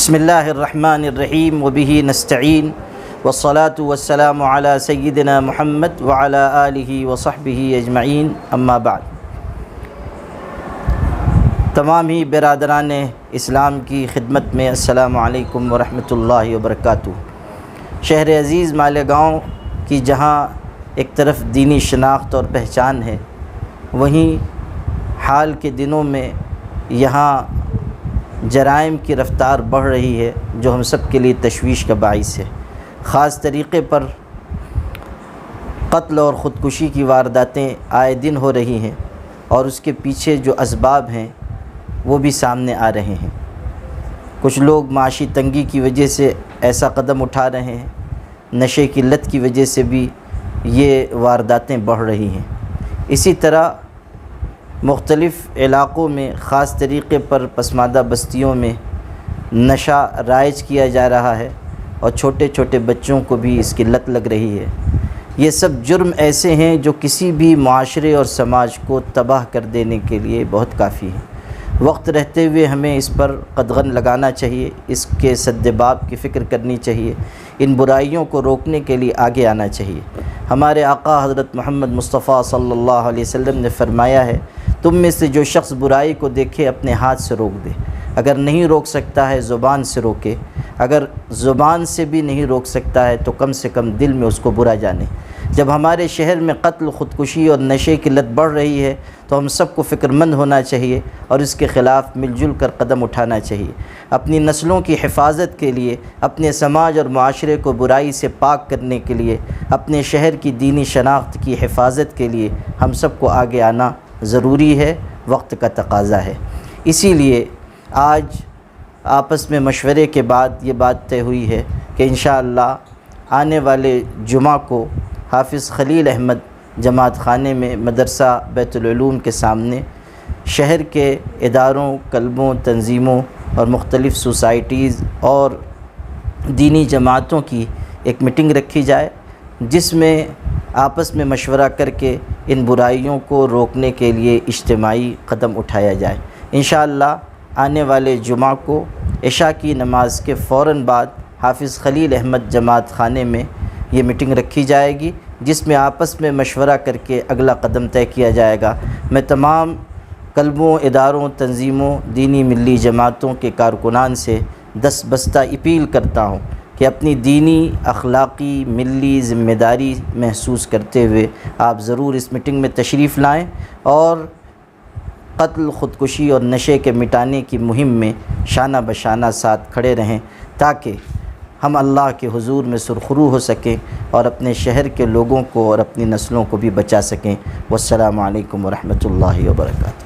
بسم اللہ الرحمن الرحیم وبہ نستعین والصلاة والسلام علی سیدنا محمد وعلی آلہ وصحبہ اجمعین اما بعد۔ تمام ہی برادران اسلام کی خدمت میں السلام علیکم ورحمۃ اللہ وبرکاتہ۔ شہر عزیز مالیگاؤں کی جہاں ایک طرف دینی شناخت اور پہچان ہے، وہیں حال کے دنوں میں یہاں جرائم کی رفتار بڑھ رہی ہے، جو ہم سب کے لیے تشویش کا باعث ہے۔ خاص طریقے پر قتل اور خودکشی کی وارداتیں آئے دن ہو رہی ہیں، اور اس کے پیچھے جو اسباب ہیں وہ بھی سامنے آ رہے ہیں۔ کچھ لوگ معاشی تنگی کی وجہ سے ایسا قدم اٹھا رہے ہیں، نشے کی لت کی وجہ سے بھی یہ وارداتیں بڑھ رہی ہیں۔ اسی طرح مختلف علاقوں میں خاص طریقے پر پسماندہ بستیوں میں نشہ رائج کیا جا رہا ہے، اور چھوٹے چھوٹے بچوں کو بھی اس کی لت لگ رہی ہے۔ یہ سب جرم ایسے ہیں جو کسی بھی معاشرے اور سماج کو تباہ کر دینے کے لیے بہت کافی ہیں۔ وقت رہتے ہوئے ہمیں اس پر قدغن لگانا چاہیے، اس کے سدباب کی فکر کرنی چاہیے، ان برائیوں کو روکنے کے لیے آگے آنا چاہیے۔ ہمارے آقا حضرت محمد مصطفیٰ صلی اللہ علیہ وسلم نے فرمایا ہے، تم میں سے جو شخص برائی کو دیکھے اپنے ہاتھ سے روک دے، اگر نہیں روک سکتا ہے زبان سے روکے، اگر زبان سے بھی نہیں روک سکتا ہے تو کم سے کم دل میں اس کو برا جانے۔ جب ہمارے شہر میں قتل، خودکشی اور نشے کی لت بڑھ رہی ہے تو ہم سب کو فکر مند ہونا چاہیے اور اس کے خلاف مل جل کر قدم اٹھانا چاہیے۔ اپنی نسلوں کی حفاظت کے لیے، اپنے سماج اور معاشرے کو برائی سے پاک کرنے کے لیے، اپنے شہر کی دینی شناخت کی حفاظت کے لیے ہم سب کو آگے آنا ضروری ہے، وقت کا تقاضا ہے۔ اسی لیے آج آپس میں مشورے کے بعد یہ بات طے ہوئی ہے کہ انشاءاللہ آنے والے جمعہ کو حافظ خلیل احمد جماعت خانے میں مدرسہ بیت العلوم کے سامنے شہر کے اداروں، کلبوں، تنظیموں اور مختلف سوسائٹیز اور دینی جماعتوں کی ایک میٹنگ رکھی جائے، جس میں آپس میں مشورہ کر کے ان برائیوں کو روکنے کے لیے اجتماعی قدم اٹھایا جائے۔ انشاءاللہ آنے والے جمعہ کو عشاء کی نماز کے فوراً بعد حافظ خلیل احمد جماعت خانے میں یہ میٹنگ رکھی جائے گی، جس میں آپس میں مشورہ کر کے اگلا قدم طے کیا جائے گا۔ میں تمام کلبوں، اداروں، تنظیموں، دینی ملی جماعتوں کے کارکنان سے دستبستہ اپیل کرتا ہوں کہ اپنی دینی، اخلاقی، ملی ذمہ داری محسوس کرتے ہوئے آپ ضرور اس میٹنگ میں تشریف لائیں اور قتل، خودکشی اور نشے کے مٹانے کی مہم میں شانہ بشانہ ساتھ کھڑے رہیں، تاکہ ہم اللہ کے حضور میں سرخرو ہو سکیں اور اپنے شہر کے لوگوں کو اور اپنی نسلوں کو بھی بچا سکیں۔ والسلام علیکم ورحمۃ اللہ وبرکاتہ۔